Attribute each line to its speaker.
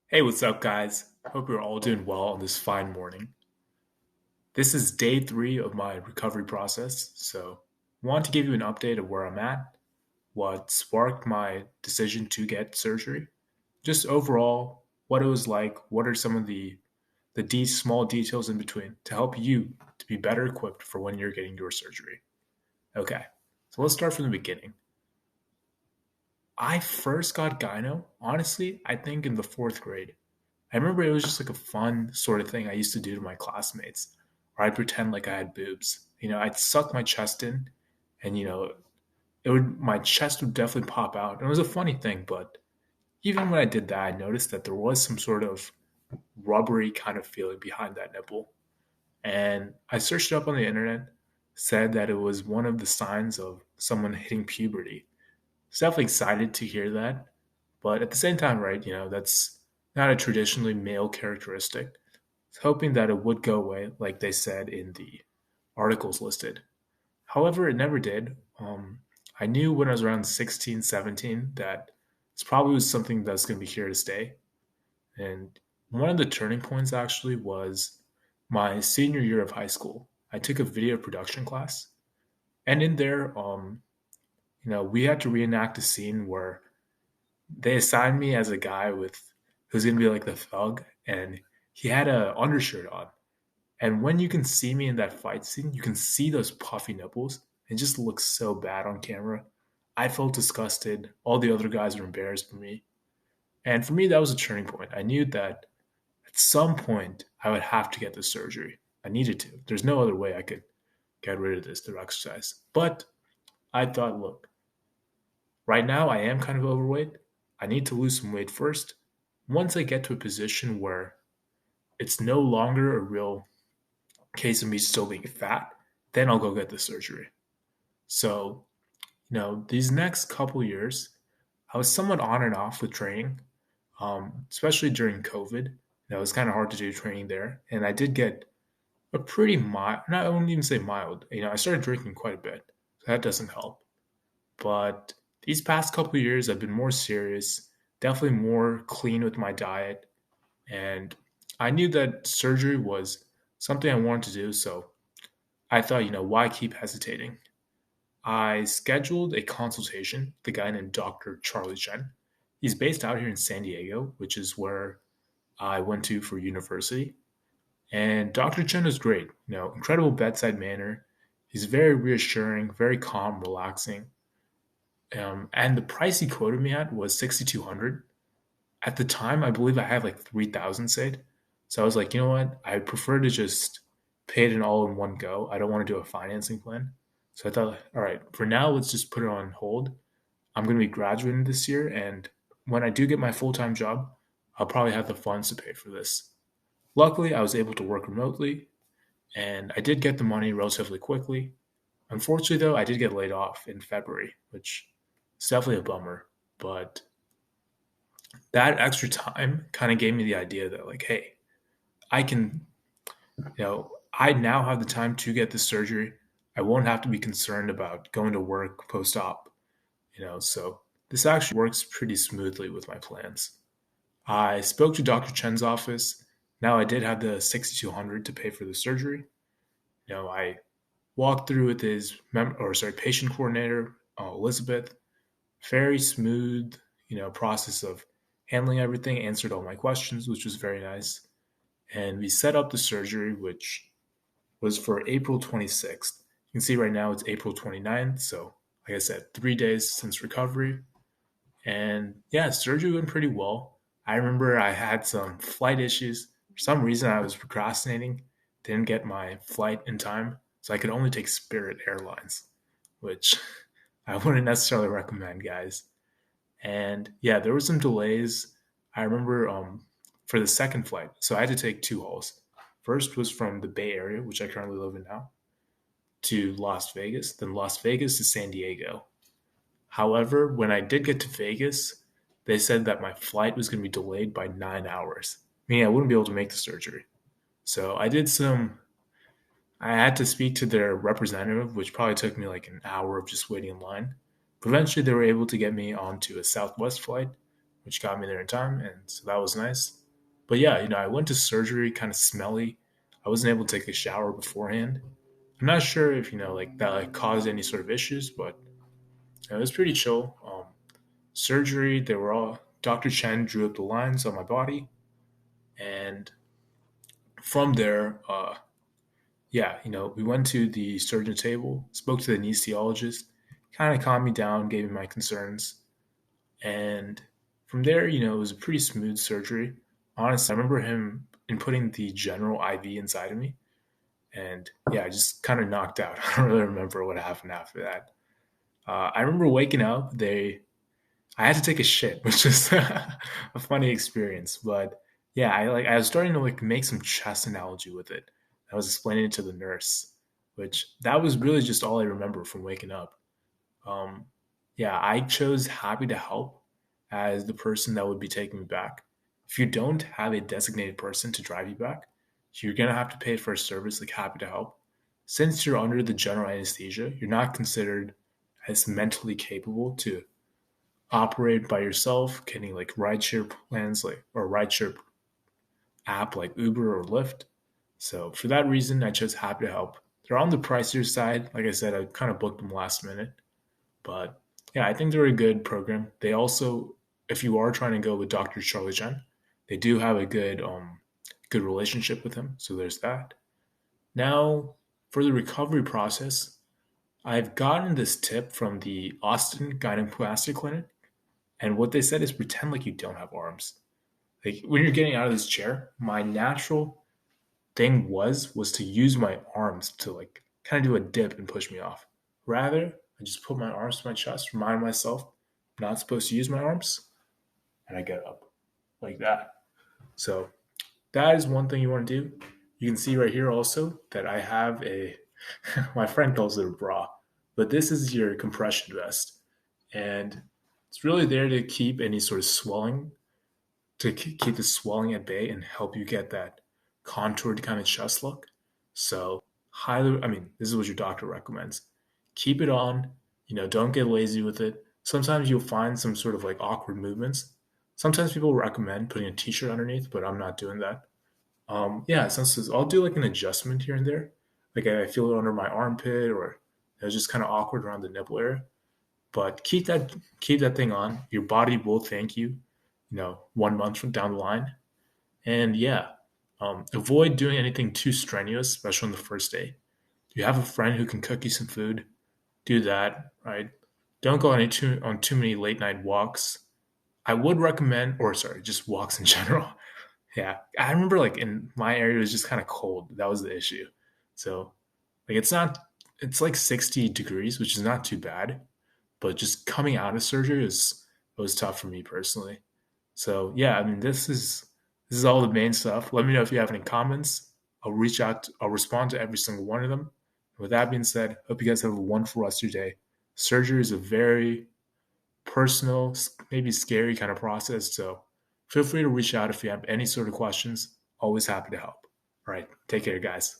Speaker 1: Hey, what's up, guys? Hope you're all doing well on this fine morning. This is day three of my recovery process, so want to give you an update of where I'm at, what sparked my decision to get surgery, just overall what it was like, what are some of the small details in between to help you to be better equipped for when you're getting your surgery. Okay, so let's start from the beginning. I first got gyno, honestly, I think in the fourth grade. I remember it was just like a fun sort of thing I used to do to my classmates, where I'd pretend like I had boobs. I'd suck my chest in, and it would my chest would definitely pop out. And it was a funny thing, but even when I did that, I noticed that there was some sort of rubbery kind of feeling behind that nipple. And I searched it up on the internet, said that it was one of the signs of someone hitting puberty. I was definitely excited to hear that, but at the same time, right, that's not a traditionally male characteristic. I was hoping that it would go away, like they said in the articles listed. However, it never did. I knew when I was around 16, 17 that this probably was something that's going to be here to stay. And one of the turning points actually was my senior year of high school. I took a video production class, and in there, we had to reenact a scene where they assigned me as a guy with who's gonna be like the thug, and he had a undershirt on. And when you can see me in that fight scene, you can see those puffy nipples. It just looks so bad on camera. I felt disgusted. All the other guys were embarrassed for me. And for me, that was a turning point. I knew that at some point I would have to get the surgery. I needed to. There's no other way I could get rid of this through exercise. But I thought, look, right now I am kind of overweight. I need to lose some weight first. Once I get to a position where it's no longer a real case of me still being fat, then I'll go get the surgery. So, these next couple years, I was somewhat on and off with training, especially during COVID. It was kind of hard to do training there. And I did get a pretty mild, not I wouldn't even say mild. I started drinking quite a bit. So that doesn't help. But these past couple years, I've been more serious, definitely more clean with my diet. And I knew that surgery was something I wanted to do. So I thought, why keep hesitating? I scheduled a consultation with a guy named Dr. Charlie Chen. He's based out here in San Diego, which is where I went to for university. And Dr. Chen is great, incredible bedside manner. He's very reassuring, very calm, relaxing. And the price he quoted me at was 6,200. At the time, I believe I had like 3,000 saved. So I was like, you know what? I prefer to just pay it in all in one go. I don't want to do a financing plan. So I thought, all right, for now, let's just put it on hold. I'm going to be graduating this year. And when I do get my full time job, I'll probably have the funds to pay for this. Luckily, I was able to work remotely and I did get the money relatively quickly. Unfortunately, though, I did get laid off in February, which is definitely a bummer. But that extra time kind of gave me the idea that, like, hey, I can, I now have the time to get the surgery. I won't have to be concerned about going to work post op, so this actually works pretty smoothly with my plans. I spoke to Dr. Chen's office. Now I did have the 6,200 to pay for the surgery. I walked through with his patient coordinator, Elizabeth. Very smooth, process of handling everything. Answered all my questions, which was very nice. And we set up the surgery, which was for April 26th. You can see right now it's April 29th. So, like I said, 3 days since recovery. And yeah, surgery went pretty well. I remember I had some flight issues. For some reason, I was procrastinating, didn't get my flight in time. So I could only take Spirit Airlines, which I wouldn't necessarily recommend, guys. And yeah, there were some delays. I remember for the second flight, so I had to take two hauls. First was from the Bay Area, which I currently live in now, to Las Vegas, then Las Vegas to San Diego. However, when I did get to Vegas, they said that my flight was going to be delayed by 9 hours, meaning I wouldn't be able to make the surgery. So I had to speak to their representative, which probably took me like an hour of just waiting in line. But eventually, they were able to get me onto a Southwest flight, which got me there in time, and so that was nice. But yeah, I went to surgery kind of smelly. I wasn't able to take a shower beforehand. I'm not sure if like that like caused any sort of issues, but it was pretty chill. Surgery, they were all Dr. Chen drew up the lines on my body, and from there, yeah, we went to the surgeon table, spoke to the anesthesiologist, kind of calmed me down, gave me my concerns, and from there, it was a pretty smooth surgery. Honestly, I remember him inputting the general IV inside of me, and yeah, I just kind of knocked out. I don't really remember what happened after that. I remember waking up. I had to take a shit, which is a funny experience. But yeah, I was starting to like make some chest analogy with it. I was explaining it to the nurse, which that was really just all I remember from waking up. Um, yeah, I chose happy to help as the person that would be taking me back. If you don't have a designated person to drive you back, you're gonna have to pay for a service like happy to help. Since you're under the general anesthesia, you're not considered as mentally capable to operate by yourself, getting like rideshare plans like or rideshare app like Uber or Lyft. So for that reason, I chose Happy to Help. They're on the pricier side. Like I said, I kind of booked them last minute, but yeah, I think they're a good program. They also, if you are trying to go with Dr. Charlie Chen, they do have a good relationship with him. So there's that. Now for the recovery process, I've gotten this tip from the Austin Gynecomastia Clinic. And what they said is pretend like you don't have arms. Like when you're getting out of this chair, my natural thing was to use my arms to like kind of do a dip and push me off. Rather, I just put my arms to my chest, remind myself I'm not supposed to use my arms, and I get up like that. So that is one thing you want to do. You can see right here also that I have a my friend calls it a bra, but this is your compression vest, and it's really there to keep any sort of swelling to keep the swelling at bay and help you get that contoured kind of chest look. So, highly, I mean, this is what your doctor recommends. Keep it on, don't get lazy with it. Sometimes you'll find some sort of like awkward movements. Sometimes people recommend putting a t shirt underneath, but I'm not doing that. Yeah, since I'll do like an adjustment here and there. Like I feel it under my armpit or it's just kind of awkward around the nipple area. But keep that thing on. Your body will thank you, 1 month from down the line. And yeah, avoid doing anything too strenuous, especially on the first day. You have a friend who can cook you some food, do that, right? Don't go on too many late night walks. I would recommend, or sorry, just walks in general. Yeah, I remember like in my area it was just kind of cold. That was the issue. So like it's like 60 degrees, which is not too bad, but just coming out of surgery was tough for me personally. So yeah, I mean this is all the main stuff. Let me know if you have any comments. I'll reach out. I'll respond to every single one of them. With that being said, hope you guys have a wonderful rest of your day. Surgery is a very personal, maybe scary kind of process. So feel free to reach out if you have any sort of questions. Always happy to help. All right, take care, guys.